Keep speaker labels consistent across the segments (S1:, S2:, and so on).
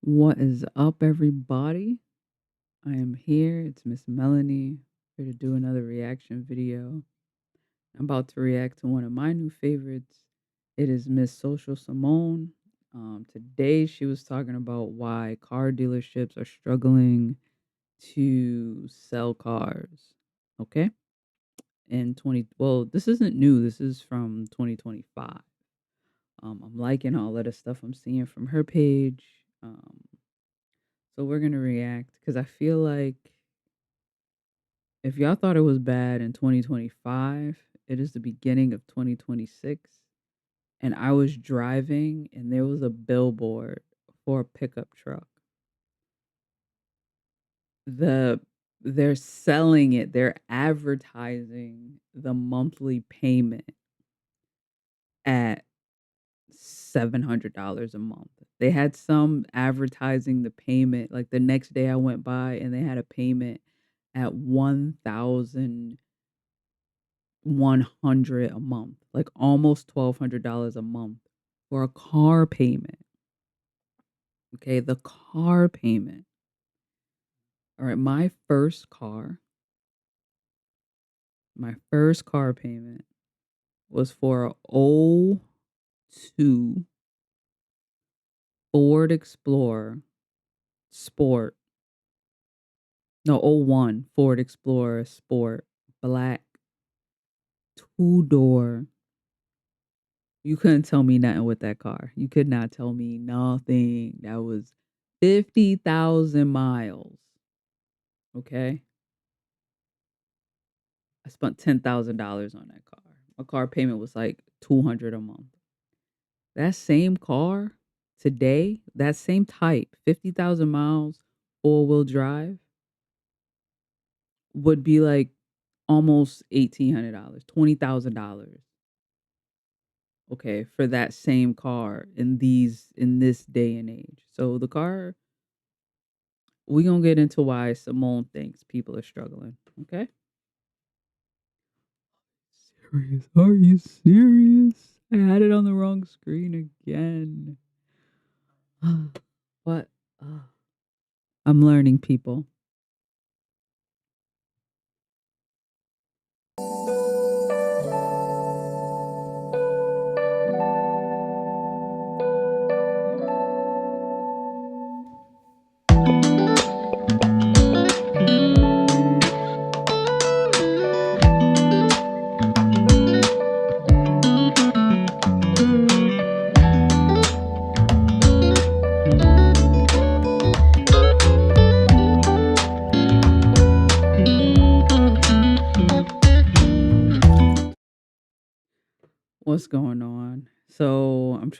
S1: What is up, everybody? I am here. It's Miss Melanie here to do another reaction video. I'm about to react to one of my new favorites. It is Miss Social Symone. Today, she was talking about why car dealerships are struggling to sell cars. Okay, well, this isn't new. This is from 2025. I'm liking all of the stuff I'm seeing from her page. So we're gonna react because I feel like if y'all thought it was bad in 2025, it is the beginning of 2026. And I was driving and there was a billboard for a pickup truck. The they're selling it, they're advertising the monthly payment at $700 a month. They had some advertising the payment like the next day I went by and they had a payment at 1,100 a month, like almost $1,200 a month for a car payment. Okay, the car payment. All right, my first car payment was for a '02 Ford Explorer Sport. No, '01 Ford Explorer Sport, black, two-door. You couldn't tell me nothing with that car. You could not tell me nothing. That was 50,000 miles. Okay. I spent $10,000 on that car. My car payment was like 200 a month. That same car today, that same type, 50,000 miles, all-wheel drive, would be like almost $1,800, $20,000. Okay, for that same car in this day and age. So the car, we gonna get into why Simone thinks people are struggling. Okay. Serious? Are you serious? I had it on the wrong screen again. But I'm learning, people. What's going on? So I'm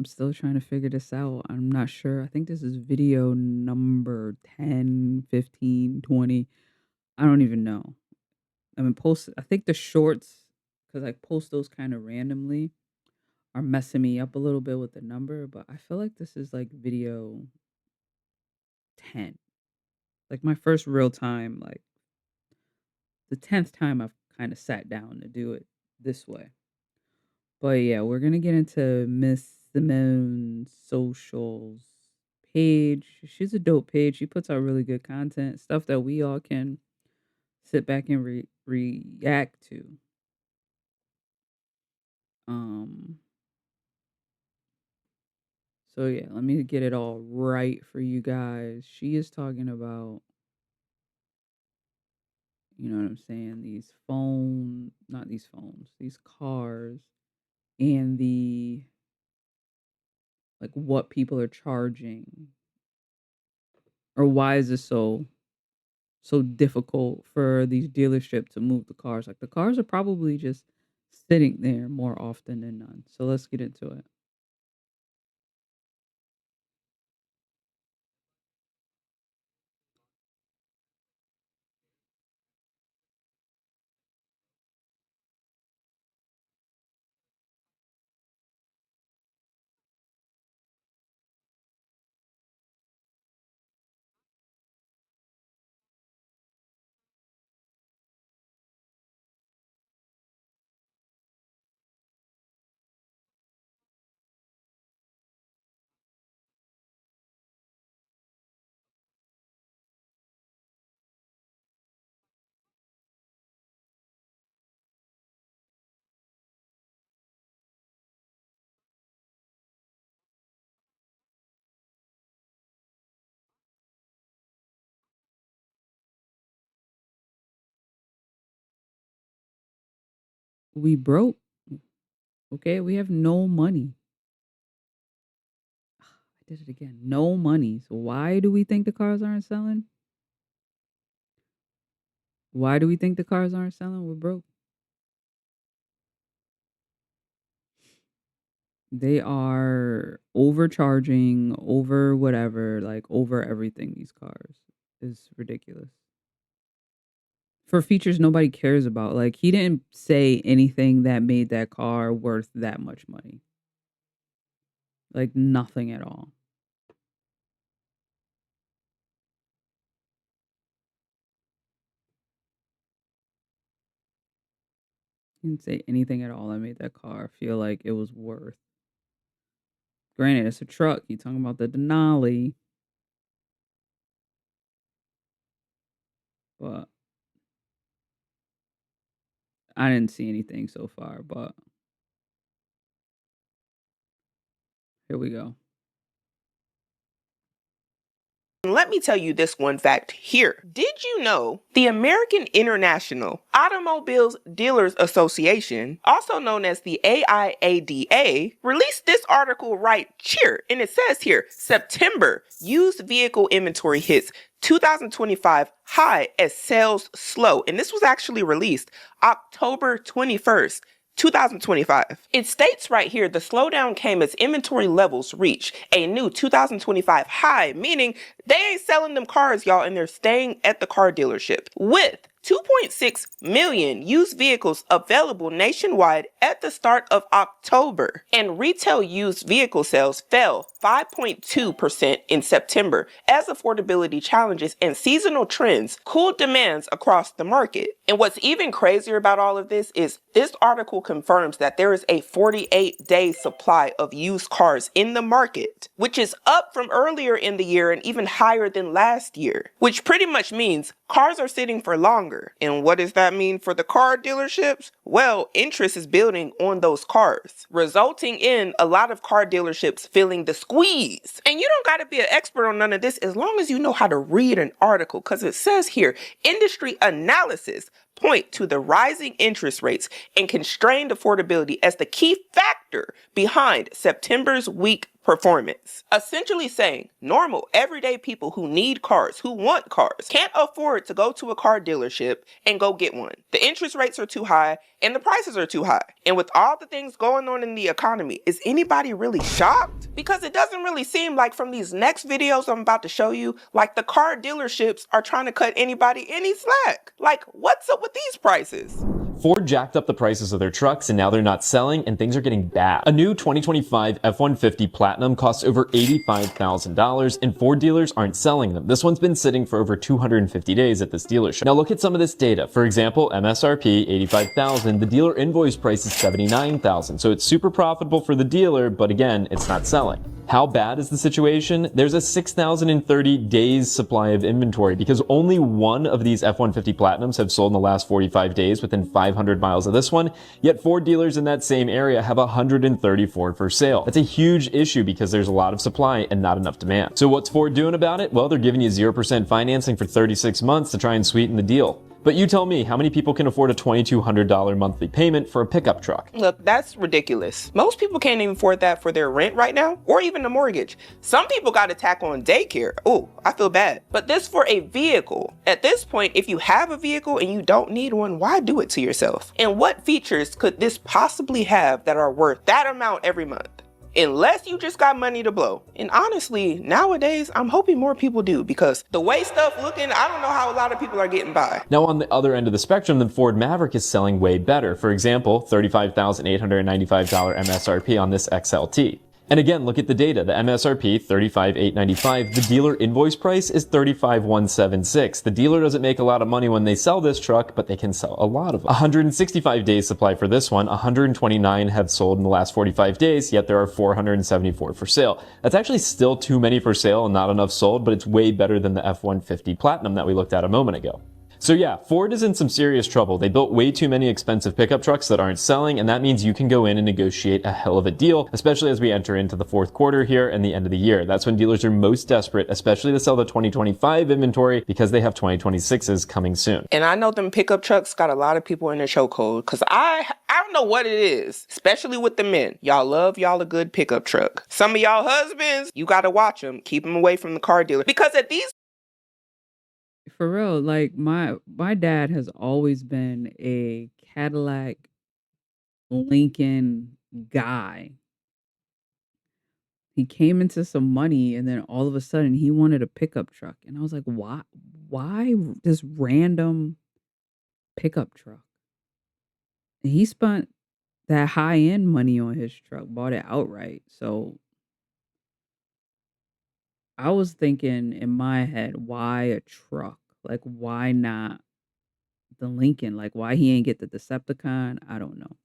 S1: still trying to figure this out. I'm not sure. I think this is video number 10, 15, 20. I don't even know. I think the shorts, because I post those kind of randomly, are messing me up a little bit with the number, but I feel like this is like video 10. Like my first real time, like the 10th time I've kind of sat down to do it this way. But yeah, we're gonna get into Miss Simone's socials page. She's a dope page. She puts out really good content, stuff that we all can sit back and react to. Um, so yeah, let me get it all right for you guys. She is talking about, you know what I'm saying, not these phones, these cars, and the like what people are charging, or why is this so difficult for these dealerships to move the cars. Like the cars are probably just sitting there more often than none. So let's get into it. We broke. Okay, we have no money. I did it again. No money. So why do we think the cars aren't selling? Why do we think the cars aren't selling? We're broke. They are overcharging, over whatever, like over everything. These cars is ridiculous. For features nobody cares about. Like he didn't say anything that made that car worth that much money. Like nothing at all. He didn't say anything at all that made that car feel like it was worth. Granted, it's a truck. You talking about the Denali, but I didn't see anything so far. But here we go.
S2: Let me tell you this one fact here. Did you know the American International Automobiles Dealers Association, also known as the AIADA, released this article right here, and it says here, September used vehicle inventory hits 2025 high as sales slow, and this was actually released October 21st. 2025. It states right here the slowdown came as inventory levels reach a new 2025 high, meaning they ain't selling them cars, y'all, and they're staying at the car dealership. With 2.6 million used vehicles available nationwide at the start of October, and retail used vehicle sales fell 5.2% in September as affordability challenges and seasonal trends cooled demands across the market. And what's even crazier about all of this is this article confirms that there is a 48-day supply of used cars in the market, which is up from earlier in the year and even higher than last year, which pretty much means cars are sitting for longer. And what does that mean for the car dealerships? Well, interest is building on those cars, resulting in a lot of car dealerships feeling the squeeze. And you don't got to be an expert on none of this as long as you know how to read an article, because it says here, industry analysis point to the rising interest rates and constrained affordability as the key factor behind September's weak performance. Essentially saying normal, everyday people who need cars, who want cars, can't afford to go to a car dealership and go get one. The interest rates are too high and the prices are too high. And with all the things going on in the economy, is anybody really shocked? Because it doesn't really seem like from these next videos I'm about to show you, like the car dealerships are trying to cut anybody any slack. Like, what's up with these prices?
S3: Ford jacked up the prices of their trucks and now they're not selling and things are getting bad. A new 2025 F-150 Platinum costs over $85,000 and Ford dealers aren't selling them. This one's been sitting for over 250 days at this dealership. Now look at some of this data. For example, MSRP $85,000, the dealer invoice price is $79,000. So it's super profitable for the dealer, but again, it's not selling. How bad is the situation? There's a 6,030 days supply of inventory because only one of these F-150 Platinums have sold in the last 45 days within 500 miles of this one, yet Ford dealers in that same area have 134 for sale. That's a huge issue because there's a lot of supply and not enough demand. So what's Ford doing about it? Well, they're giving you 0% financing for 36 months to try and sweeten the deal. But you tell me, how many people can afford a $2,200 monthly payment for a pickup truck?
S2: Look, that's ridiculous. Most people can't even afford that for their rent right now, or even a mortgage. Some people got to tack on daycare. Oh, I feel bad. But this for a vehicle. At this point, if you have a vehicle and you don't need one, why do it to yourself? And what features could this possibly have that are worth that amount every month? Unless you just got money to blow. And honestly, nowadays, I'm hoping more people do, because the way stuff looking, I don't know how a lot of people are getting by.
S3: Now on the other end of the spectrum, the Ford Maverick is selling way better. For example, $35,895 MSRP on this XLT. And again, look at the data. The MSRP, $35,895. The dealer invoice price is $35,176. The dealer doesn't make a lot of money when they sell this truck, but they can sell a lot of them. 165 days supply for this one. 129 have sold in the last 45 days, yet there are 474 for sale. That's actually still too many for sale and not enough sold, but it's way better than the F-150 Platinum that we looked at a moment ago. So yeah, Ford is in some serious trouble. They built way too many expensive pickup trucks that aren't selling, and that means you can go in and negotiate a hell of a deal, especially as we enter into the fourth quarter here and the end of the year. That's when dealers are most desperate, especially to sell the 2025 inventory because they have 2026s coming soon.
S2: And I know them pickup trucks got a lot of people in their chokehold because I don't know what it is, especially with the men. Y'all love y'all a good pickup truck. Some of y'all husbands, you got to watch them. Keep them away from the car dealer because at these
S1: For real, like my dad has always been a Cadillac Lincoln guy. He came into some money and then all of a sudden he wanted a pickup truck. And I was like, why this random pickup truck? And he spent that high end money on his truck, bought it outright. So I was thinking in my head, why a truck? Like, why not the Lincoln? Like, why he ain't get the Decepticon? I don't know.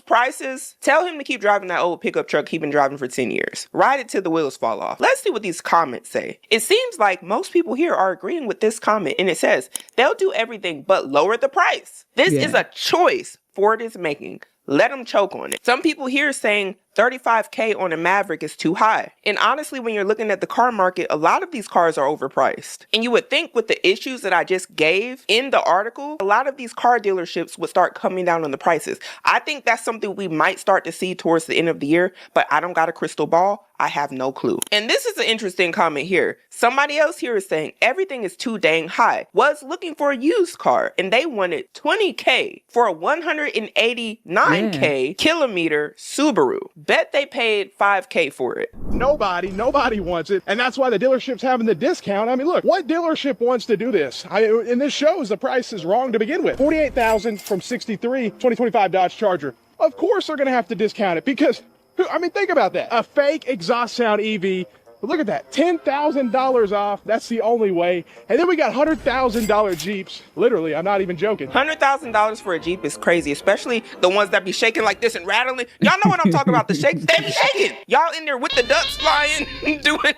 S2: prices, tell him to keep driving that old pickup truck he's been driving for 10 years. Ride it till the wheels fall off. Let's see what these comments say. It seems like most people here are agreeing with this comment, and it says, they'll do everything but lower the price. This is a choice Ford is making. Let them choke on it. Some people here saying $35K on a Maverick is too high. And honestly, when you're looking at the car market, a lot of these cars are overpriced. And you would think with the issues that I just gave in the article, a lot of these car dealerships would start coming down on the prices. I think that's something we might start to see towards the end of the year, but I don't got a crystal ball. I have no clue. And this is an interesting comment here. Somebody else here is saying everything is too dang high. Was looking for a used car and they wanted $20K for a 189K kilometer Subaru. Bet they paid $5K for it.
S4: Nobody wants it. And that's why the dealership's having the discount. I mean, look, what dealership wants to do this? And this shows the price is wrong to begin with. $48,000 from 63, 2025 Dodge Charger. Of course they're going to have to discount it because, I mean, think about that. A fake exhaust sound EV. Look at that, $10,000 off. That's the only way. And then we got $100,000 Jeeps. Literally, I'm not even joking.
S2: $100,000 for a Jeep is crazy, especially the ones that be shaking like this and rattling. Y'all know what I'm talking about, the shakes. They be shaking. Y'all in there with the ducks flying, doing...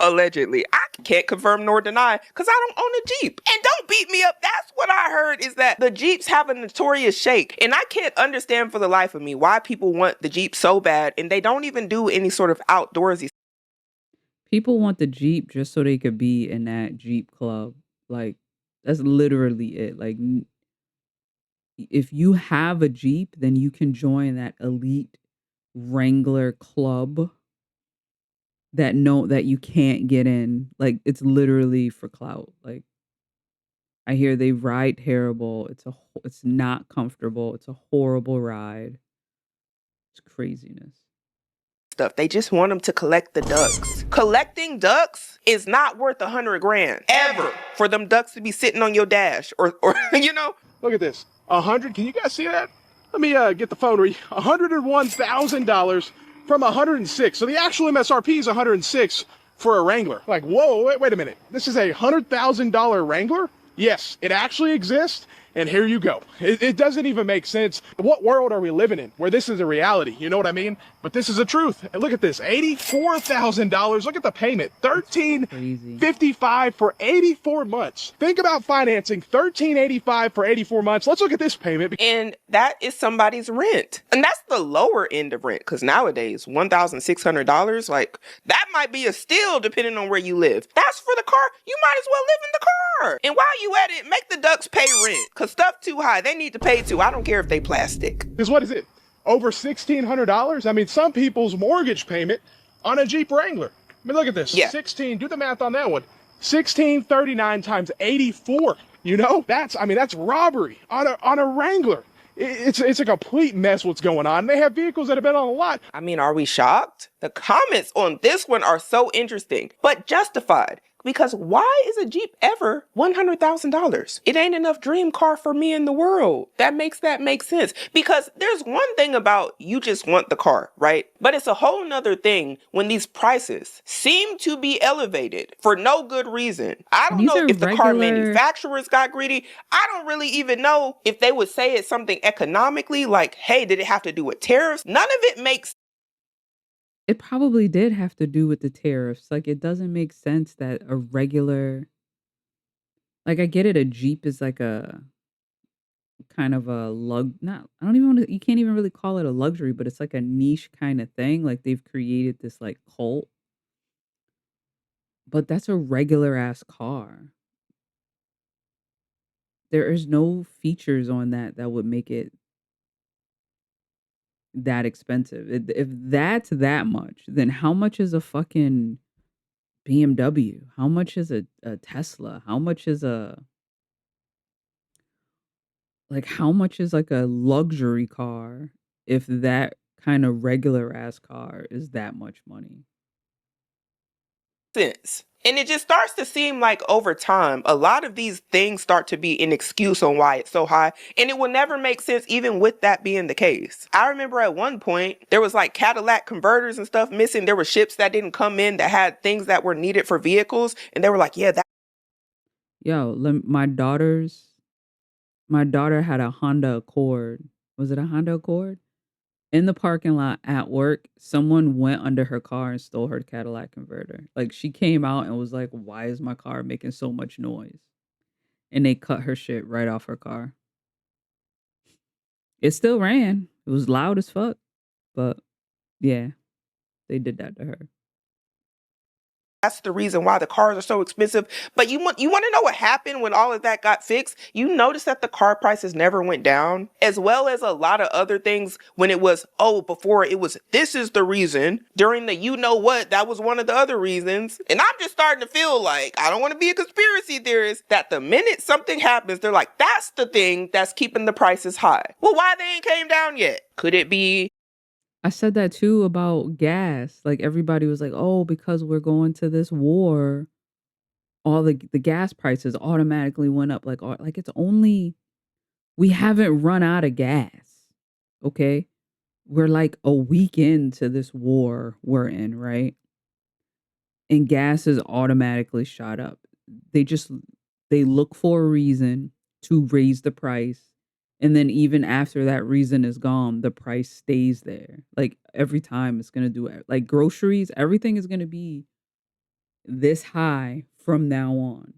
S2: Allegedly. I can't confirm nor deny because I don't own a Jeep. And don't beat me up. That's what I heard is that the Jeeps have a notorious shake. And I can't understand for the life of me why people want the Jeep so bad and they don't even do any sort of outdoorsy.
S1: People want the Jeep just so they could be in that Jeep club. Like, that's literally it. Like, if you have a Jeep, then you can join that elite Wrangler club that you can't get in. Like, it's literally for clout. Like, I hear they ride terrible. It's not comfortable. It's a horrible ride. It's craziness.
S2: Stuff. They just want them to collect the ducks. Collecting ducks is not worth $100,000 ever for them ducks to be sitting on your dash or you know.
S4: Look at this. 100. Can you guys see that? Let me get the phone. $101,000 from 106. So the actual MSRP is 106 for a Wrangler. Like, whoa, wait a minute. This is a $100,000 Wrangler? Yes, it actually exists. And here you go. It doesn't even make sense. What world are we living in where this is a reality? You know what I mean? But this is the truth. And look at this, $84,000. Look at the payment, $1,355 for 84 months. Think about financing $1,385 for 84 months. Let's look at this payment.
S2: And that is somebody's rent. And that's the lower end of rent because nowadays, $1,600, like that might be a steal depending on where you live. That's for the car. You might as well live in the car. And while you at it, make the ducks pay rent. Because stuff too high. They need to pay too. I don't care if they plastic.
S4: Because what is it? Over $1,600? I mean, some people's mortgage payment on a Jeep Wrangler. I mean, look at this.
S2: Yeah.
S4: 16, do the math on that one. 1639 times 84. You know, that's robbery on a Wrangler. It's a complete mess what's going on. They have vehicles that have been on the lot.
S2: I mean, are we shocked? The comments on this one are so interesting, but justified. Because why is a Jeep ever $100,000? It ain't enough dream car for me in the world. That makes sense. Because there's one thing about you just want the car, right? But it's a whole nother thing when these prices seem to be elevated for no good reason. I don't know if the car manufacturers got greedy. I don't really even know if they would say it's something economically like, hey, did it have to do with tariffs? None of it makes
S1: It probably did have to do with the tariffs. Like, it doesn't make sense that a regular, like, I get it, a Jeep is like a kind of a not, I don't even want to, you can't even really call it a luxury, but it's like a niche kind of thing. Like, they've created this like cult, but that's a regular ass car. There is no features on that that would make it that expensive. If that's that much, then how much is a fucking BMW? How much is a Tesla? How much is a, like, how much is like a luxury car if that kind of regular ass car is that much money?
S2: Sense. And it just starts to seem like over time, a lot of these things start to be an excuse on why it's so high. And it will never make sense, even with that being the case. I remember at one point, there was like Cadillac converters and stuff missing. There were ships that didn't come in that had things that were needed for vehicles. And they were like, yeah, that.
S1: Yo, my daughter had a Honda Accord. Was it a Honda Accord? In the parking lot at work, someone went under her car and stole her Cadillac converter. Like, she came out and was like, "Why is my car making so much noise?" And they cut her shit right off her car. It still ran. It was loud as fuck, but yeah, they did that to her.
S2: That's the reason why the cars are so expensive. But you want to know what happened when all of that got fixed? You notice that the car prices never went down, as well as a lot of other things when it was, oh, before it was, this is the reason. During the you know what, that was one of the other reasons. And I'm just starting to feel like, I don't want to be a conspiracy theorist, that the minute something happens, they're like, that's the thing that's keeping the prices high. Well, why they ain't came down yet? Could it be
S1: I said that too about gas. Like, everybody was like, "Oh, because we're going to this war, all the gas prices automatically went up." Like, it's only, we haven't run out of gas. Okay? We're like a week into this war we're in, right? And gas is automatically shot up. They just, they look for a reason to raise the price. And then even after that reason is gone, the price stays there. Like, every time it's going to do it. Like, groceries, everything is going to be this high from now on.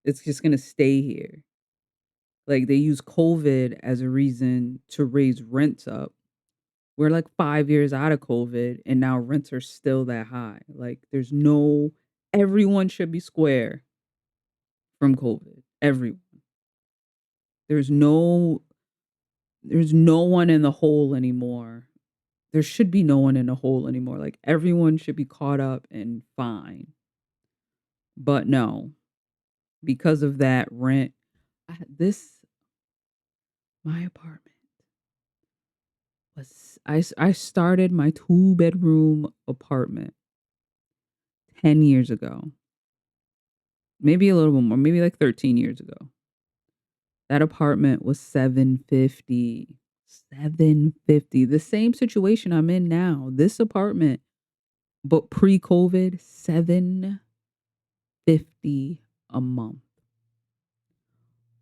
S1: It's just going to stay here. Like, they use COVID as a reason to raise rents up. We're like 5 years out of COVID, and now rents are still that high. Like, there's no, everyone should be square from COVID. Everyone. There's no there's no one in the hole anymore. There should be no one in the hole anymore. Like, everyone should be caught up and fine. But no, because of that rent, this, my apartment was, I started my 2-bedroom apartment 10 years ago. Maybe a little bit more, maybe like 13 years ago. That apartment was 750. 750. The same situation I'm in now. This apartment, but pre-COVID, 750 a month.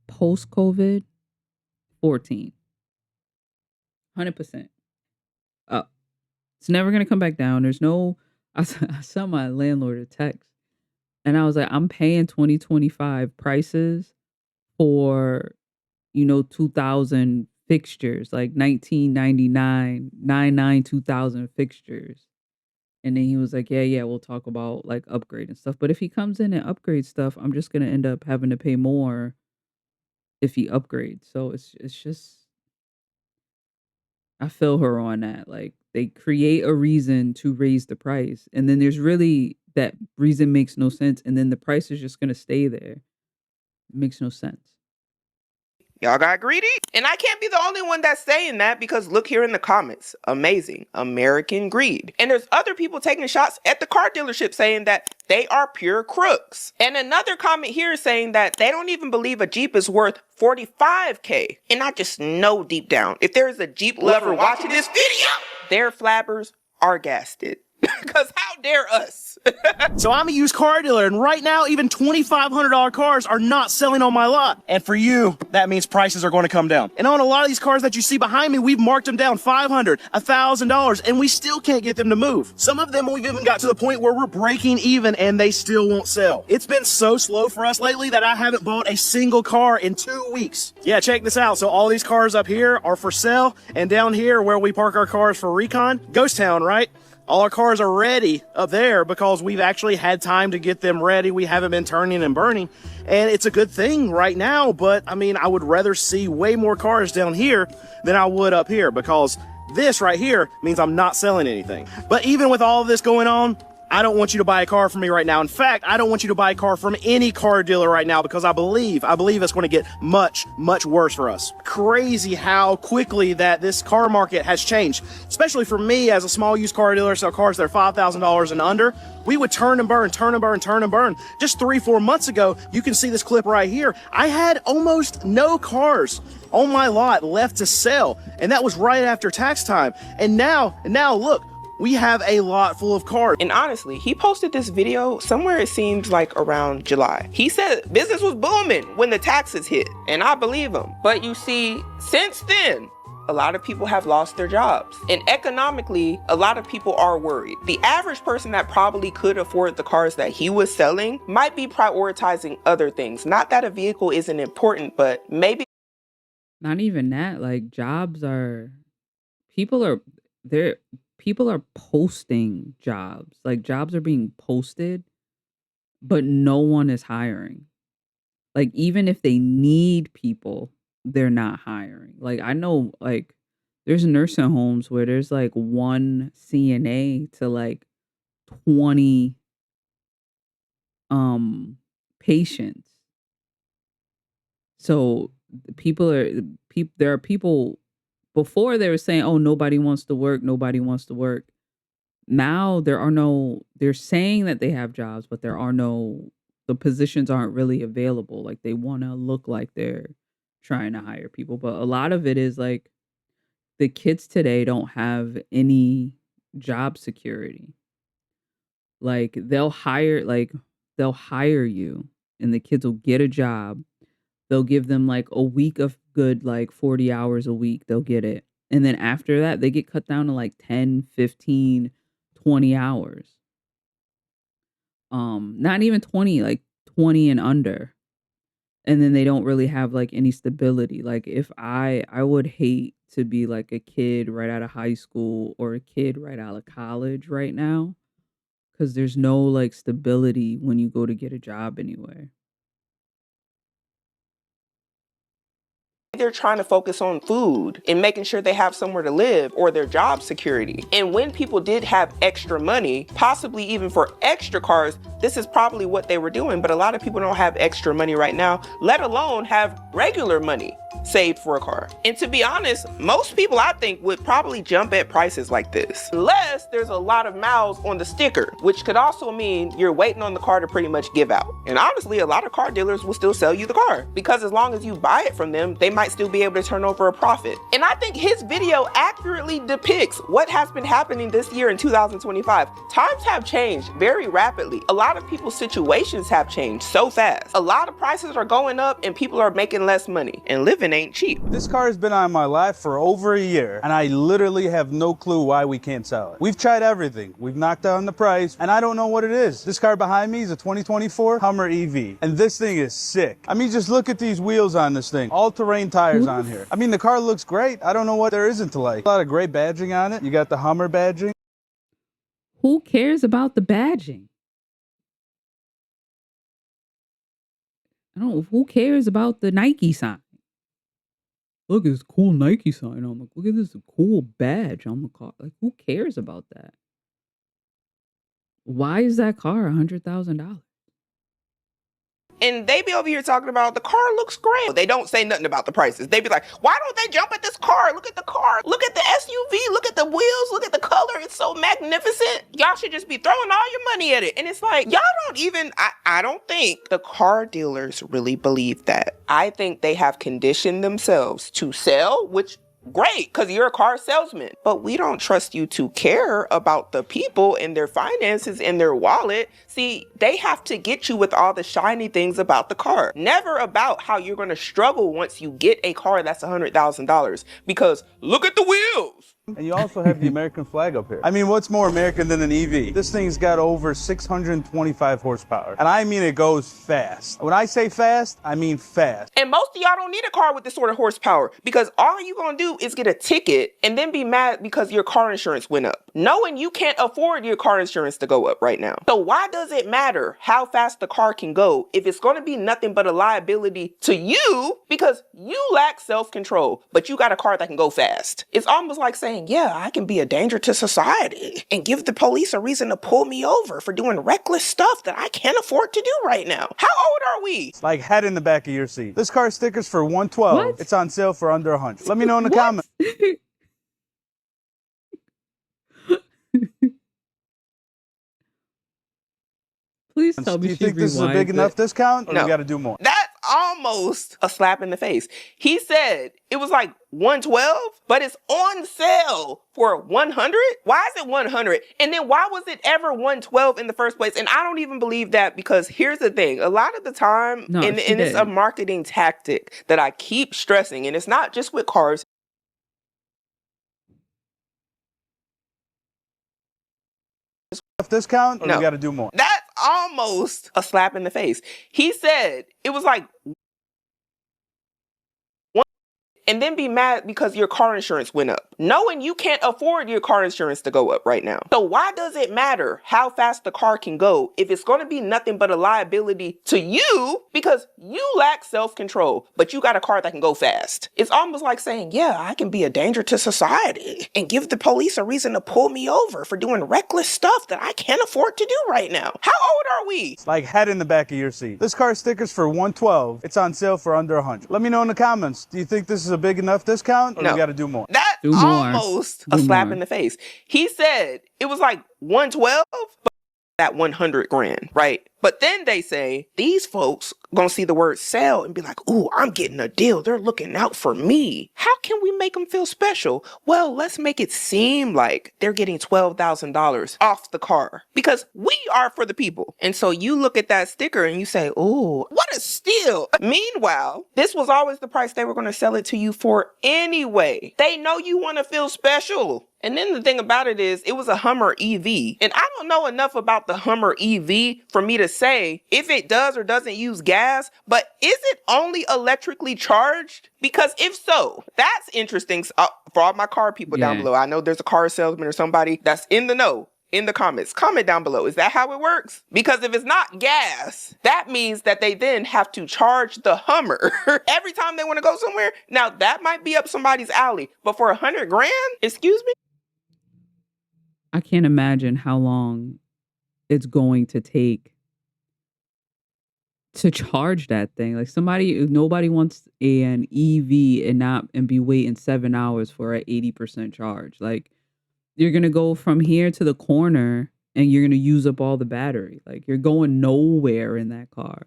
S1: Post-COVID, 14. 100% up. It's never gonna come back down. There's no, I saw my landlord a text, and I was like, I'm paying 2025 prices for, 2000 fixtures, like 1999, 2000 fixtures. And then he was like, yeah, we'll talk about like upgrade and stuff. But if he comes in and upgrades stuff, I'm just gonna end up having to pay more if he upgrades. So it's just, I feel her on that. Like, they create a reason to raise the price, and then there's really, that reason makes no sense, and then the price is just gonna stay there. It makes no sense.
S2: y'all got greedy? And I can't be the only one that's saying that, because look here in the comments. Amazing. American greed. And there's other people taking shots at the car dealership saying that they are pure crooks. And another comment here is saying that they don't even believe a Jeep is worth $45K. And I just know deep down, if there is a Jeep lover watching this video, their flabbers are gasted. Because how dare us?
S5: So I'm a used car dealer, and right now, even $2,500 cars are not selling on my lot. And for you, that means prices are going to come down. And on a lot of these cars that you see behind me, we've marked them down $500, $1,000, and we still can't get them to move. Some of them we've even got to the point where we're breaking even, and they still won't sell. It's been so slow for us lately that I haven't bought a single car in 2 weeks. Yeah, check this out. So all these cars up here are for sale, and down here where we park our cars for recon, ghost town, right? All our cars are ready up there because we've actually had time to get them ready. We haven't been turning and burning. And it's a good thing right now, but I mean, I would rather see way more cars down here than I would up here, because this right here means I'm not selling anything. But even with all of this going on, I don't want you to buy a car from me right now. In fact, I don't want you to buy a car from any car dealer right now, because I believe it's going to get much, much worse for us. Crazy how quickly that this car market has changed, especially for me as a small used car dealer, sell cars that are $5,000 and under. We would turn and burn, turn and burn, turn and burn. Just 3-4 months ago, you can see this clip right here. I had almost no cars on my lot left to sell, and that was right after tax time. And now look, we have a lot full of cars.
S2: And honestly, he posted this video somewhere, it seems like around July. He said business was booming when the taxes hit, and I believe him. But you see, since then, a lot of people have lost their jobs. And economically, a lot of people are worried. The average person that probably could afford the cars that he was selling might be prioritizing other things. Not that a vehicle isn't important, but maybe.
S1: Not even that. Like, people are there. People are posting jobs. Like, jobs are being posted, but no one is hiring. Like, even if they need people, they're not hiring. Like, I know, like, there's nursing homes where there's like one CNA to like 20 patients. So there are people. Before they were saying, oh, nobody wants to work, nobody wants to work. Now they're saying that they have jobs, but the positions aren't really available. Like, they want to look like they're trying to hire people. But a lot of it is like the kids today don't have any job security. Like, they'll hire you and the kids will get a job. They'll give them like a week of good, like 40 hours a week. They'll get it. And then after that, they get cut down to like 10, 15, 20 hours. Not even 20, like 20 and under. And then they don't really have like any stability. Like, if I would hate to be like a kid right out of high school or a kid right out of college right now, because there's no like stability when you go to get a job anywhere.
S2: They're trying to focus on food and making sure they have somewhere to live or their job security. And when people did have extra money, possibly even for extra cars, this is probably what they were doing. But a lot of people don't have extra money right now, let alone have regular money saved for a car. And to be honest, most people I think would probably jump at prices like this, unless there's a lot of miles on the sticker, which could also mean you're waiting on the car to pretty much give out. And honestly, a lot of car dealers will still sell you the car, because as long as you buy it from them, they might still be able to turn over a profit. And I think his video accurately depicts what has been happening this year in 2025. Times have changed very rapidly. A lot of people's situations have changed so fast. A lot of prices are going up and people are making less money, and living ain't cheap.
S6: This car has been on my lot for over a year, and I literally have no clue why we can't sell it. We've tried everything. We've knocked down the price, and I don't know what it is. This car behind me is a 2024 Hummer EV, and this thing is sick. I mean, just look at these wheels on this thing. All-terrain tires on here. I mean, the car looks great. I don't know what there isn't to like. A lot of great badging on it. You got the Hummer badging.
S1: Who cares about the badging? Who cares about the Nike sign? Look, it's a cool Nike sign on the, look at this cool badge on the car. Like, who cares about that? Why is that car $100,000?
S2: And they be over here talking about the car looks great. They don't say nothing about the prices. They be like, why don't they jump at this car? Look at the car. Look at the SUV. Look at the wheels. Look at the color. It's so magnificent. Y'all should just be throwing all your money at it. And it's like, y'all don't even, I don't think the car dealers really believe that. I think they have conditioned themselves to sell, which Great, because you're a car salesman. But we don't trust you to care about the people and their finances and their wallet. See, they have to get you with all the shiny things about the car. Never about how you're going to struggle once you get a car that's $100,000. Because look at the wheels.
S6: And you also have the American flag up here. I mean, what's more American than an EV? This thing's got over 625 horsepower. And I mean, it goes fast. When I say fast, I mean fast.
S2: And most of y'all don't need a car with this sort of horsepower, because all you gonna do is get a ticket and then be mad because your car insurance went up, knowing you can't afford your car insurance to go up right now. So why does it matter how fast the car can go if it's gonna be nothing but a liability to you because you lack self-control, but you got a car that can go fast? It's almost like saying, yeah, I can be a danger to society and give the police a reason to pull me over for doing reckless stuff that I can't afford to do right now. How old are we?
S6: It's like head in the back of your seat. This car sticker's for $112.
S1: What?
S6: It's on sale for under $100. Let me know in the comments.
S1: Please tell
S6: Do
S1: me
S6: you
S1: she
S6: think this is a big
S1: rewinds
S6: enough
S1: it.
S6: discount, or
S2: No.
S6: we got to do more?
S2: That's almost a slap in the face. He said it was like 112, but it's on sale for 100. Why is it 100? And then why was it ever 112 in the first place? And I don't even believe that, because here's the thing. A lot of the time,
S1: No,
S2: and
S1: she
S2: it's a
S1: didn't.
S2: marketing tactic that I keep stressing, and it's not just with cars.
S6: Discount, or
S2: No.
S6: we got to do more?
S2: That's almost a slap in the face. He said it was like and then be mad because your car insurance went up, knowing you can't afford your car insurance to go up right now. So why does it matter how fast the car can go if it's going to be nothing but a liability to you because you lack self-control, but you got a car that can go fast? It's almost like saying, yeah, I can be a danger to society and give the police a reason to pull me over for doing reckless stuff that I can't afford to do right now. How old are we?
S6: It's like head in the back of your seat. This car sticker's for $112. It's on sale for under $100. Let me know in the comments. Do you think this is a big enough discount, or
S2: No.
S6: we got to do more?
S2: That's
S1: Do more.
S2: almost a
S1: Do
S2: slap
S1: more.
S2: in the face. He said it was like 112, but that 100 grand, right? But then they say these folks gonna see the word sale and be like, ooh, I'm getting a deal. They're looking out for me. How can we make them feel special? Well, let's make it seem like they're getting $12,000 off the car, because we are for the people. And so you look at that sticker and you say, ooh, what a steal. Meanwhile, this was always the price they were gonna sell it to you for anyway. They know you wanna feel special. And then the thing about it is, it was a Hummer EV. And I don't know enough about the Hummer EV for me to say if it does or doesn't use gas, but is it only electrically charged? Because if so, that's interesting. For all my car people down
S1: Yeah.
S2: below, I know there's a car salesman or somebody that's in the know. In the comments, comment down below. Is that how it works? Because if it's not gas, that means that they then have to charge the Hummer every time they want to go somewhere. Now that might be up somebody's alley, but for 100 grand, excuse me?
S1: I can't imagine how long it's going to take to charge that thing. Like nobody wants an EV and be waiting 7 hours for an 80% charge. Like, you're gonna go from here to the corner and you're gonna use up all the battery. Like, you're going nowhere in that car.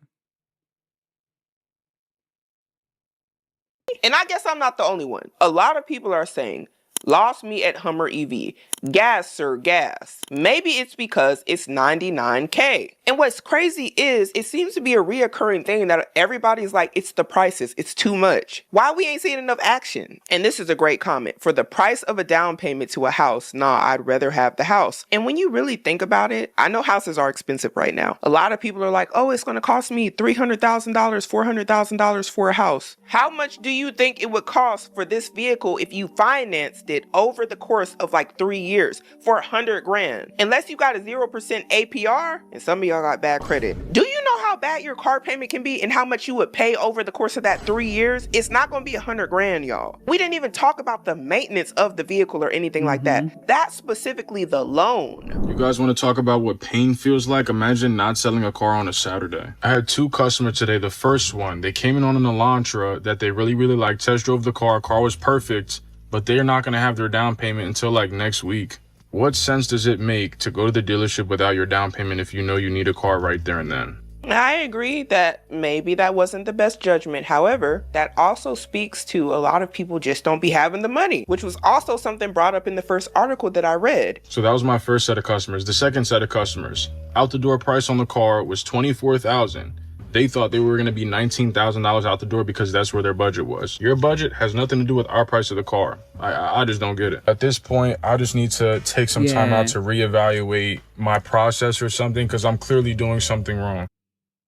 S2: And I guess I'm not the only one. A lot of people are saying, lost me at Hummer EV. Gas, sir, gas. Maybe it's because it's $99K. And what's crazy is it seems to be a reoccurring thing that everybody's like, it's the prices. It's too much. Why we ain't seeing enough action? And this is a great comment. For the price of a down payment to a house, nah, I'd rather have the house. And when you really think about it, I know houses are expensive right now. A lot of people are like, oh, it's going to cost me $300,000, $400,000 for a house. How much do you think it would cost for this vehicle if you financed it over the course of like 3 years for 100 grand? Unless you got a 0% APR, and some of y'all got bad credit. Do you know how bad your car payment can be and how much you would pay over the course of that 3 years? It's not going to be 100 grand, y'all. We didn't even talk about the maintenance of the vehicle or anything like that. That's specifically the loan.
S7: You guys want to talk about what pain feels like? Imagine not selling a car on a Saturday. I had 2 customers today. The first one, they came in on an Elantra that they really liked, test drove the car was perfect, but they're not going to have their down payment until like next week. What sense does it make to go to the dealership without your down payment if you know you need a car right there and then?
S2: I agree that maybe that wasn't the best judgment. However, that also speaks to a lot of people just don't be having the money, which was also something brought up in the first article that I read.
S7: So that was my first set of customers. The second set of customers, out the door price on the car was $24,000. They thought they were going to be $19,000 out the door because that's where their budget was. Your budget has nothing to do with our price of the car. I just don't get it. At this point, I just need to take some time out to reevaluate my process or something because I'm clearly doing something wrong.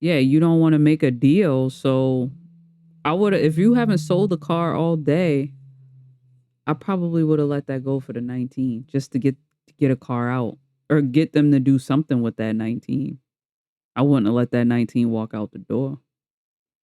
S1: Yeah, you don't want to make a deal. So I would have, if you haven't sold the car all day, I probably would have let that go for the 19 just to get a car out or get them to do something with that 19. I wouldn't have let that 19 walk out the door.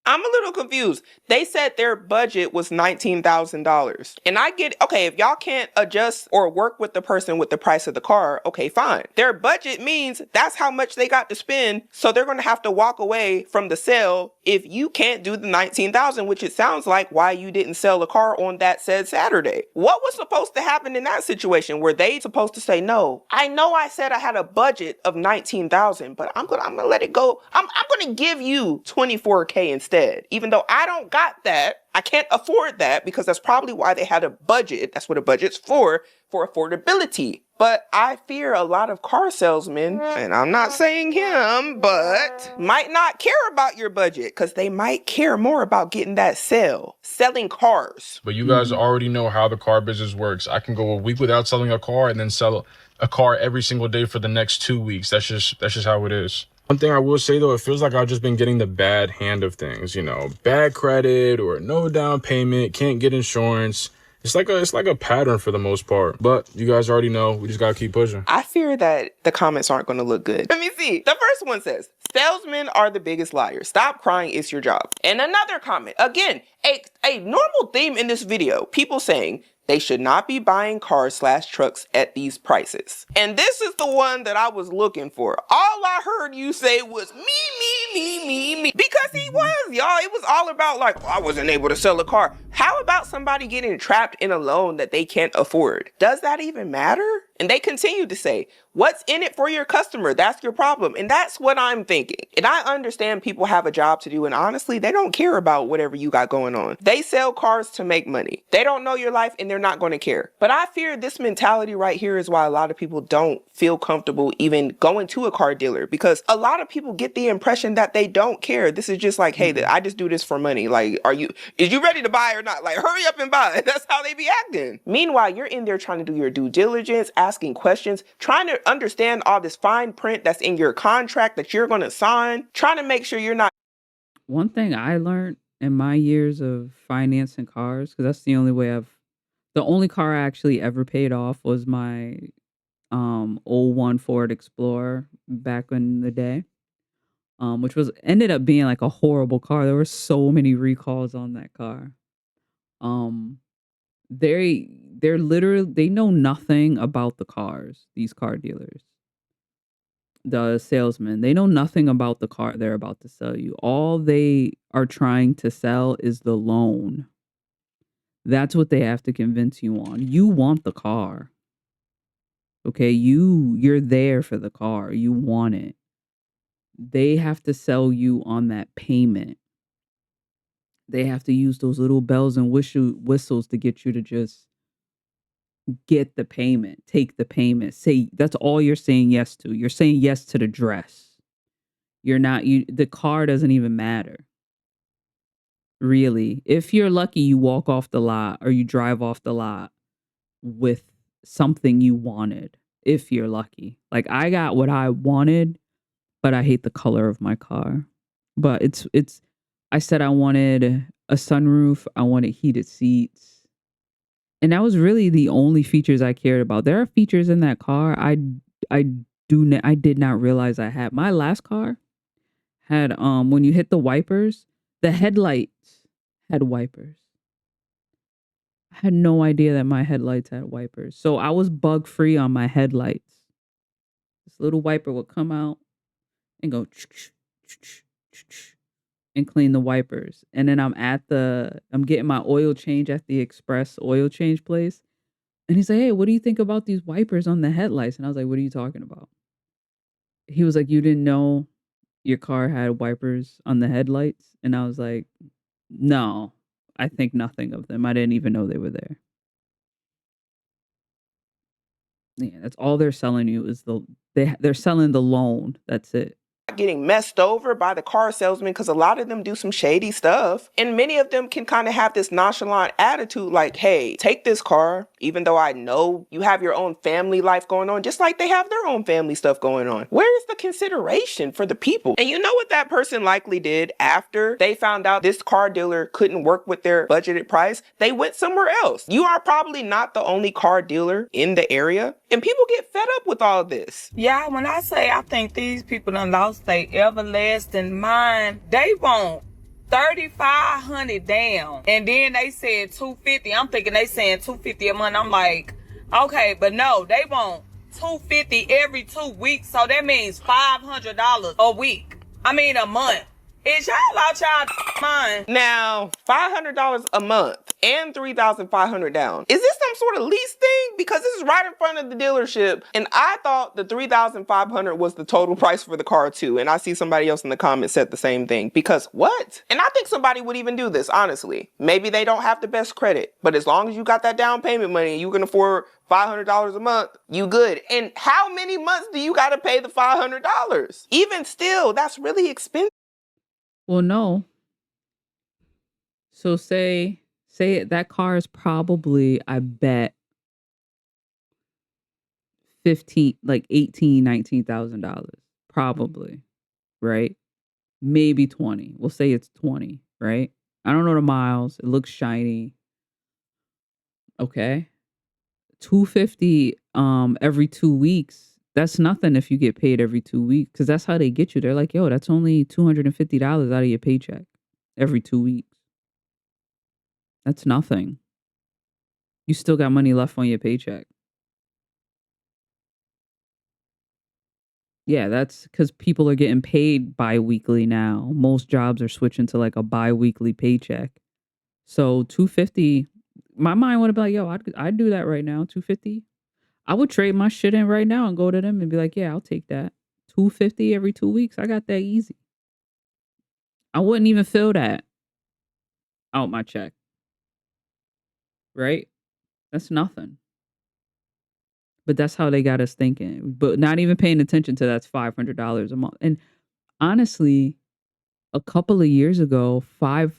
S2: I'm a little confused. They said their budget was $19,000. And I get, okay, if y'all can't adjust or work with the person with the price of the car, okay, fine. Their budget means that's how much they got to spend. So they're going to have to walk away from the sale if you can't do the $19,000, which it sounds like why you didn't sell the car on that said Saturday. What was supposed to happen in that situation? Were they supposed to say, no, I know I said I had a budget of $19,000, but I'm going to let it go. I'm going to give you $24K instead. Even though I don't got that, I can't afford that because that's probably why they had a budget. That's what a budget's for affordability. But I fear a lot of car salesmen, and I'm not saying him, but might not care about your budget because they might care more about getting that sale, selling cars.
S7: But you guys already know how the car business works. I can go a week without selling a car and then sell a car every single day for the next 2 weeks. That's just how it is. One thing I will say though, it feels like I've just been getting the bad hand of things, you know, bad credit or no down payment, can't get insurance. It's like a pattern for the most part, but you guys already know, we just gotta keep pushing.
S2: I fear that the comments aren't going to look good. Let me see. The first one says, salesmen are the biggest liars. Stop crying, it's your job. And another comment, again, a normal theme in this video, people saying, they should not be buying cars/trucks at these prices. And this is the one that I was looking for. All I heard you say was me. Because he was, y'all. It was all about like, I wasn't able to sell a car. How about somebody getting trapped in a loan that they can't afford? Does that even matter? And they continue to say, what's in it for your customer? That's your problem. And that's what I'm thinking. And I understand people have a job to do. And honestly, they don't care about whatever you got going on. They sell cars to make money. They don't know your life and they're not going to care. But I fear this mentality right here is why a lot of people don't feel comfortable even going to a car dealer, because a lot of people get the impression that they don't care. This is just like, hey, I just do this for money. Like, is you ready to buy or not? Like, hurry up and buy. That's how they be acting. Meanwhile, you're in there trying to do your due diligence, asking questions, trying to understand all this fine print that's in your contract that you're going to sign, trying to make sure you're not.
S1: One thing I learned in my years of financing cars, because that's the only car I actually ever paid off was my '01 Ford Explorer back in the day, which ended up being like a horrible car. There were so many recalls on that car. They're literally, they know nothing about the cars, these car dealers. The salesmen, they know nothing about the car they're about to sell you. All they are trying to sell is the loan. That's what they have to convince you on. You want the car. Okay, you're there for the car. You want it. They have to sell you on that payment. They have to use those little bells and whistles to get you to just get the payment, take the payment. Say that's all you're saying yes to. You're saying yes to the dress. The car doesn't even matter. Really. If you're lucky, you walk off the lot or you drive off the lot with something you wanted. If you're lucky. Like I got what I wanted, but I hate the color of my car. But I said I wanted a sunroof, I wanted heated seats. And that was really the only features I cared about. There are features in that car I did not realize I had. My last car had when you hit the wipers, the headlights had wipers. I had no idea that my headlights had wipers. So I was bug free on my headlights. This little wiper would come out and go and clean the wipers. And then I'm getting my oil change at the express oil change place. And he's like, hey, what do you think about these wipers on the headlights? And I was like, what are you talking about? He was like, you didn't know your car had wipers on the headlights? And I was like, no, I think nothing of them. I didn't even know they were there. Yeah, that's all they're selling you is they're selling the loan. That's it.
S2: Getting messed over by the car salesman, because a lot of them do some shady stuff, and many of them can kind of have this nonchalant attitude like, hey, take this car, even though I know you have your own family life going on, just like they have their own family stuff going on. Where is the consideration for the people? And you know what that person likely did after they found out this car dealer couldn't work with their budgeted price? They went somewhere else. You are probably not the only car dealer in the area, and people get fed up with all this.
S8: Yeah, when I say I think these people done lost they everlasting mind, they want 3,500 down, and then they said 250. I'm thinking they saying 250 a month. I'm like, okay, but no, they want 250 every 2 weeks, so that means $500 a week. I mean a month. Is y'all out y'all mind?
S2: Now, $500 a month and $3,500 down. Is this some sort of lease thing? Because this is right in front of the dealership, and I thought the $3,500 was the total price for the car too. And I see somebody else in the comments said the same thing. Because what? And I think somebody would even do this, honestly. Maybe they don't have the best credit, but as long as you got that down payment money and you can afford $500 a month, you good. And how many months do you got to pay the $500? Even still, that's really expensive.
S1: Well, no. So say that car is probably, I bet, 15, like $18,000-$19,000, probably, right? Maybe 20. We'll say it's 20, right? I don't know the miles. It looks shiny. Okay. $250 every 2 weeks. That's nothing if you get paid every 2 weeks, because that's how they get you. They're like, yo, that's only $250 out of your paycheck every 2 weeks. That's nothing. You still got money left on your paycheck. Yeah, that's because people are getting paid bi-weekly now. Most jobs are switching to like a bi-weekly paycheck. So $250, my mind would have been like, yo, I'd do that right now. $250. I would trade my shit in right now and go to them and be like, yeah, I'll take that. $250 every 2 weeks. I got that easy. I wouldn't even fill that out my check. Right? That's nothing. But that's how they got us thinking. But not even paying attention to that's $500 a month. And honestly, a couple of years ago, a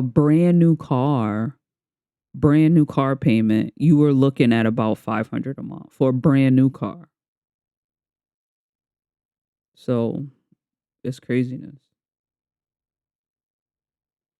S1: brand new car payment, you were looking at about $500 a month for a brand new car. So it's craziness.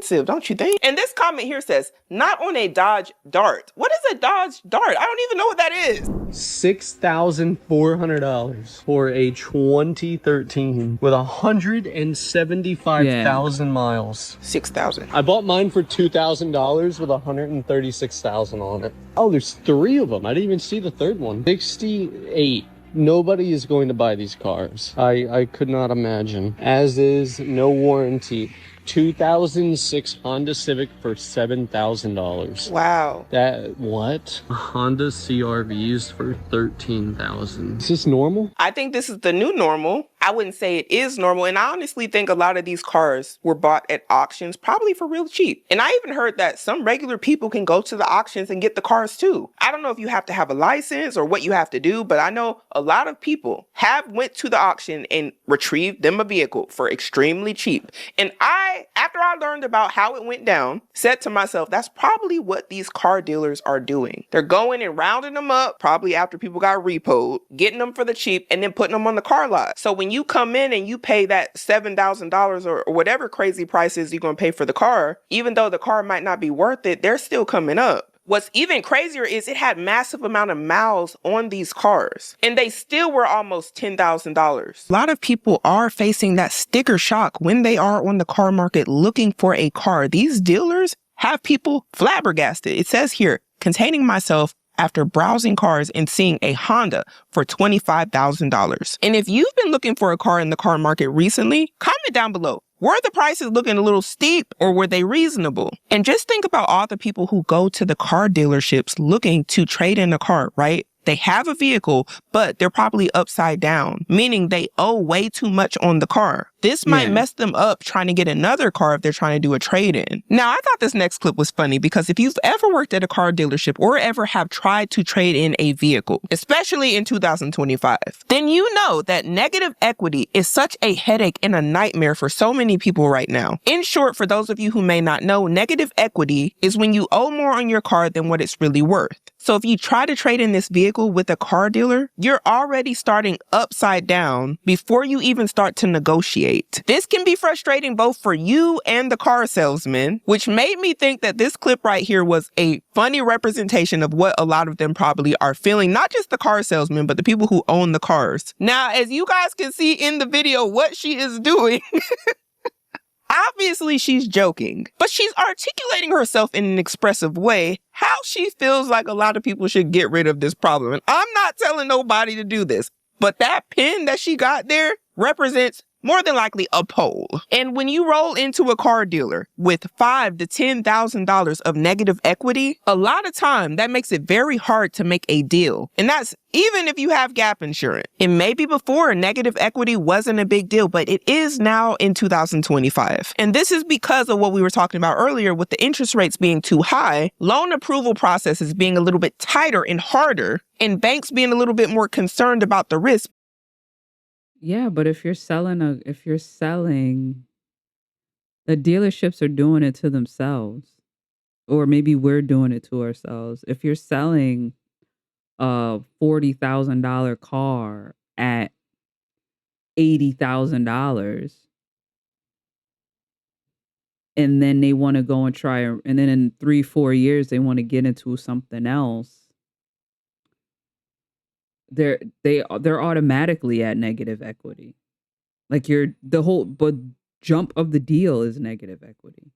S2: Don't you think? And this comment here says, not on a Dodge Dart. What is a Dodge Dart? I don't even know what that is.
S9: $6,400 for a 2013 with 175,000 miles.
S2: 6,000.
S9: I bought mine for $2,000 with 136,000 on it. Oh, there's 3 of them. I didn't even see the third one. 68. Nobody is going to buy these cars. I could not imagine. As is, no warranty. 2006 Honda Civic for $7,000.
S2: Wow.
S9: What? A Honda CR-V used for $13,000. Is this normal?
S2: I think this is the new normal. I wouldn't say it is normal. And I honestly think a lot of these cars were bought at auctions, probably for real cheap. And I even heard that some regular people can go to the auctions and get the cars too. I don't know if you have to have a license or what you have to do, but I know a lot of people have went to the auction and retrieved them a vehicle for extremely cheap. And after I learned about how it went down, said to myself, that's probably what these car dealers are doing. They're going and rounding them up, probably after people got repoed, getting them for the cheap, and then putting them on the car lot. So when you come in and you pay that $7,000 or whatever crazy price is you're going to pay for the car, even though the car might not be worth it, they're still coming up. What's even crazier is it had massive amount of miles on these cars, and they still were almost $10,000. A lot of people are facing that sticker shock when they are on the car market looking for a car. These dealers have people flabbergasted. It says here, containing myself after browsing cars and seeing a Honda for $25,000. And if you've been looking for a car in the car market recently, comment down below. Were the prices looking a little steep or were they reasonable? And just think about all the people who go to the car dealerships looking to trade in a car, right? They have a vehicle, but they're probably upside down, meaning they owe way too much on the car. this might mess them up trying to get another car if they're trying to do a trade-in. Now, I thought this next clip was funny because if you've ever worked at a car dealership or ever have tried to trade in a vehicle, especially in 2025, then you know that negative equity is such a headache and a nightmare for so many people right now. In short, for those of you who may not know, negative equity is when you owe more on your car than what it's really worth. So if you try to trade in this vehicle with a car dealer, you're already starting upside down before you even start to negotiate. This can be frustrating both for you and the car salesman, which made me think that this clip right here was a funny representation of what a lot of them probably are feeling, not just the car salesman, but the people who own the cars. Now, as you guys can see in the video, what she is doing obviously, she's joking, but she's articulating herself in an expressive way how she feels like a lot of people should get rid of this problem. And I'm not telling nobody to do this, but that pin that she got there represents more than likely a pole. And when you roll into a car dealer with $5,000 to $10,000 of negative equity, a lot of time that makes it very hard to make a deal. And that's even if you have gap insurance. And maybe before negative equity wasn't a big deal, but it is now in 2025. And this is because of what we were talking about earlier with the interest rates being too high, loan approval processes being a little bit tighter and harder, and banks being a little bit more concerned about the risk.
S1: Yeah, but if you're selling, the dealerships are doing it to themselves, or maybe we're doing it to ourselves. If you're selling a $40,000 car at $80,000, and then they want to go and try, and then in 3-4 years they want to get into something else, they're automatically at negative equity. Like the whole jump of the deal is negative equity.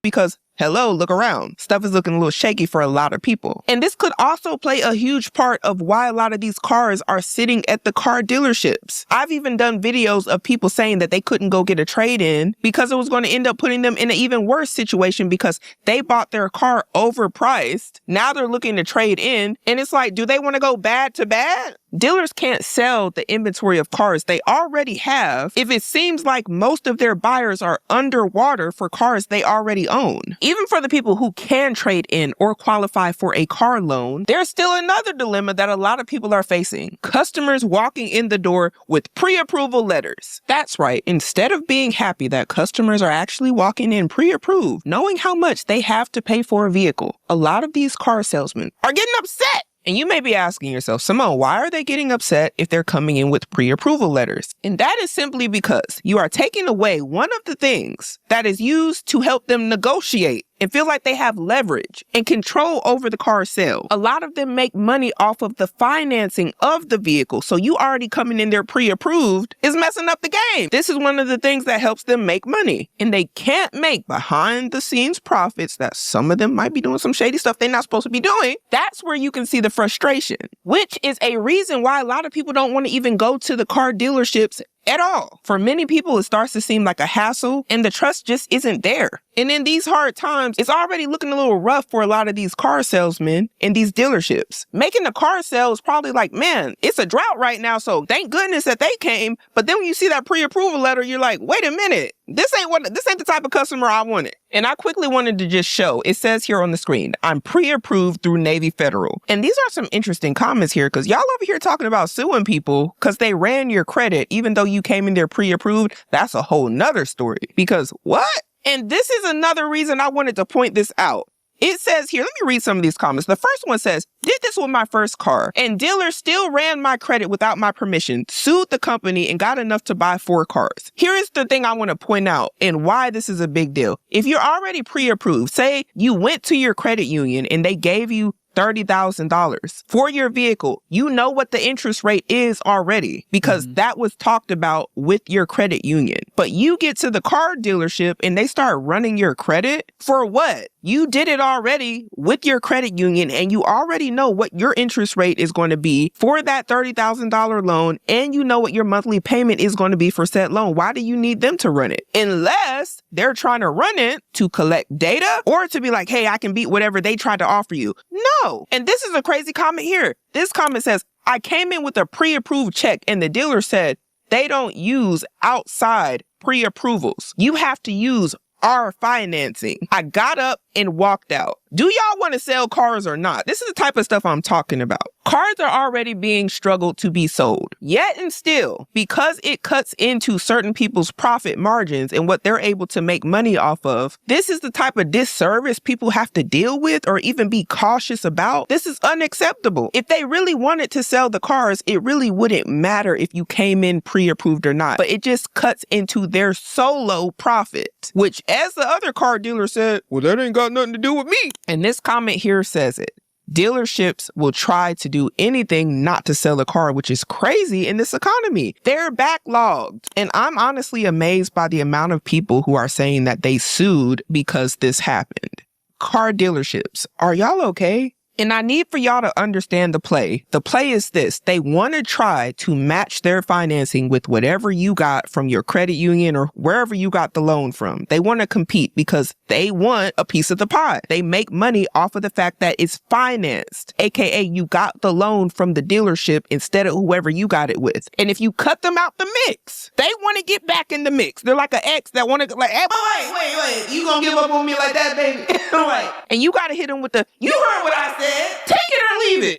S2: Because, hello, look around. Stuff is looking a little shaky for a lot of people. And this could also play a huge part of why a lot of these cars are sitting at the car dealerships. I've even done videos of people saying that they couldn't go get a trade-in because it was going to end up putting them in an even worse situation because they bought their car overpriced. Now they're looking to trade in. And it's like, do they want to go bad to bad? Dealers can't sell the inventory of cars they already have if it seems like most of their buyers are underwater for cars they already own. Even for the people who can trade in or qualify for a car loan, there's still another dilemma that a lot of people are facing. Customers walking in the door with pre-approval letters. That's right. Instead of being happy that customers are actually walking in pre-approved, knowing how much they have to pay for a vehicle, a lot of these car salesmen are getting upset. And you may be asking yourself, Symone, why are they getting upset if they're coming in with pre-approval letters? And that is simply because you are taking away one of the things that is used to help them negotiate and feel like they have leverage and control over the car sale. A lot of them make money off of the financing of the vehicle. So you already coming in there pre-approved is messing up the game. This is one of the things that helps them make money. And they can't make behind the scenes profits that some of them might be doing some shady stuff they're not supposed to be doing. That's where you can see the frustration, which is a reason why a lot of people don't want to even go to the car dealerships at all. For many people, it starts to seem like a hassle and the trust just isn't there. And in these hard times, it's already looking a little rough for a lot of these car salesmen in these dealerships. Making a car sale is probably like, man, it's a drought right now, so thank goodness that they came. But then when you see that pre-approval letter, you're like, wait a minute, this ain't the type of customer I wanted. And I quickly wanted to just show, it says here on the screen, I'm pre-approved through Navy Federal. And these are some interesting comments here because y'all over here talking about suing people because they ran your credit, even though you came in there pre-approved. That's a whole nother story. Because what? And this is another reason I wanted to point this out. It says here, let me read some of these comments. The first one says, did this with my first car and dealer still ran my credit without my permission, sued the company and got enough to buy 4 cars. Here is the thing I want to point out and why this is a big deal. If you're already pre-approved, say you went to your credit union and they gave you $30,000 for your vehicle, you know what the interest rate is already because that was talked about with your credit union. But you get to the car dealership and they start running your credit for what? You did it already with your credit union and you already know what your interest rate is going to be for that $30,000 loan and you know what your monthly payment is going to be for said loan. Why do you need them to run it? Unless they're trying to run it to collect data or to be like, hey, I can beat whatever they tried to offer you. No. No. And this is a crazy comment here. This comment says, I came in with a pre-approved check and the dealer said they don't use outside pre-approvals. You have to use our financing. I got up and walked out. Do y'all want to sell cars or not? This is the type of stuff I'm talking about. Cars are already being struggled to be sold. Yet and still, because it cuts into certain people's profit margins and what they're able to make money off of, this is the type of disservice people have to deal with or even be cautious about. This is unacceptable. If they really wanted to sell the cars, it really wouldn't matter if you came in pre-approved or not. But it just cuts into their solo profit, which, as the other car dealer said, well, that ain't got nothing to do with me. And this comment here says it. Dealerships will try to do anything not to sell a car, which is crazy in this economy. They're backlogged. And I'm honestly amazed by the amount of people who are saying that they sued because this happened. Car dealerships, are y'all okay? And I need for y'all to understand the play. The play is this. They want to try to match their financing with whatever you got from your credit union or wherever you got the loan from. They want to compete because they want a piece of the pie. They make money off of the fact that it's financed, aka you got the loan from the dealership instead of whoever you got it with. And if you cut them out the mix, they want to get back in the mix. They're like an ex that want to like, hey, wait, you gonna give up on me like that, baby? Like, and you got to hit them with the, you heard what I said. Take it or leave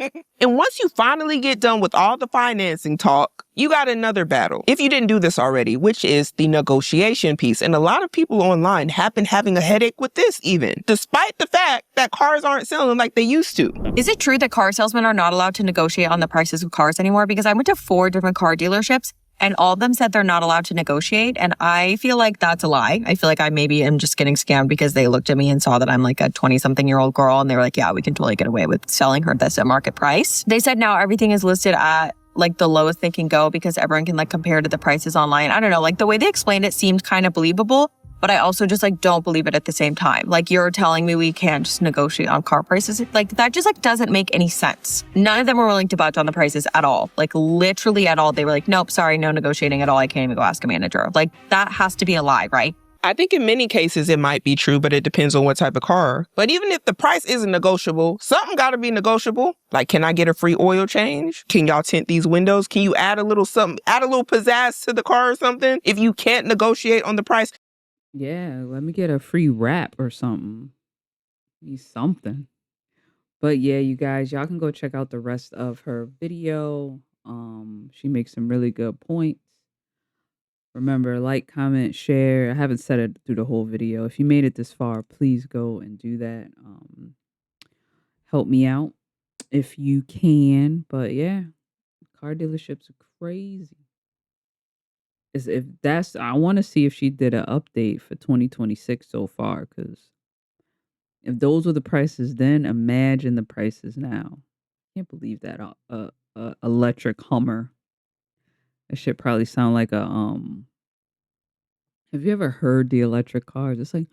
S2: it. And once you finally get done with all the financing talk, you got another battle. If you didn't do this already, which is the negotiation piece. And a lot of people online have been having a headache with this even, despite the fact that cars aren't selling like they used to.
S10: Is it true that car salesmen are not allowed to negotiate on the prices of cars anymore? Because I went to 4 different car dealerships and all of them said they're not allowed to negotiate. And I feel like that's a lie. I feel like I maybe am just getting scammed because they looked at me and saw that I'm like a 20-something-year-old girl. And they were like, yeah, we can totally get away with selling her this at market price. They said now everything is listed at like the lowest they can go because everyone can like compare to the prices online. I don't know, like the way they explained it seemed kind of believable, but I also just like don't believe it at the same time. Like you're telling me we can't just negotiate on car prices. Like that just like doesn't make any sense. None of them were willing to budge on the prices at all. Like literally at all. They were like, nope, sorry, no negotiating at all. I can't even go ask a manager. Like that has to be a lie, right?
S2: I think in many cases it might be true, but it depends on what type of car. But even if the price isn't negotiable, something got to be negotiable. Like, can I get a free oil change? Can y'all tint these windows? Can you add a little something, add a little pizzazz to the car or something? If you can't negotiate on the price.
S1: Yeah, let me get a free wrap or something. Need something. But yeah, you guys, y'all can go check out the rest of her video. She makes some really good points. Remember, like, comment, share. I haven't said it through the whole video. If you made it this far, please go and do that. Help me out if you can. But yeah, car dealerships are crazy. If that's, I want to see if she did an update for 2026 so far, because if those were the prices then, imagine the prices now. Can't believe that electric Hummer. That shit probably sound like a Have you ever heard the electric cars? It's like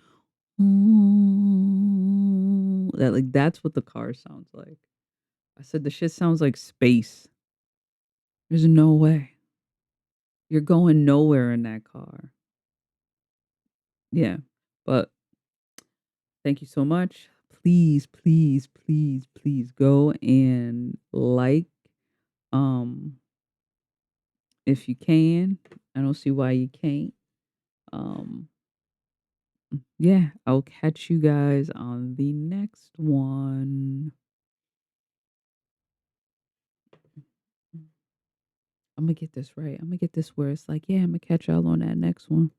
S1: that. Like that's what the car sounds like. I said the shit sounds like space. There's no way. You're going nowhere in that car. Yeah, but thank you so much. Please, please, please, please go and like, if you can. I don't see why you can't. Yeah, I'll catch you guys on the next one. I'm gonna get this right. I'm gonna get this where it's like, yeah, I'm gonna catch y'all on that next one.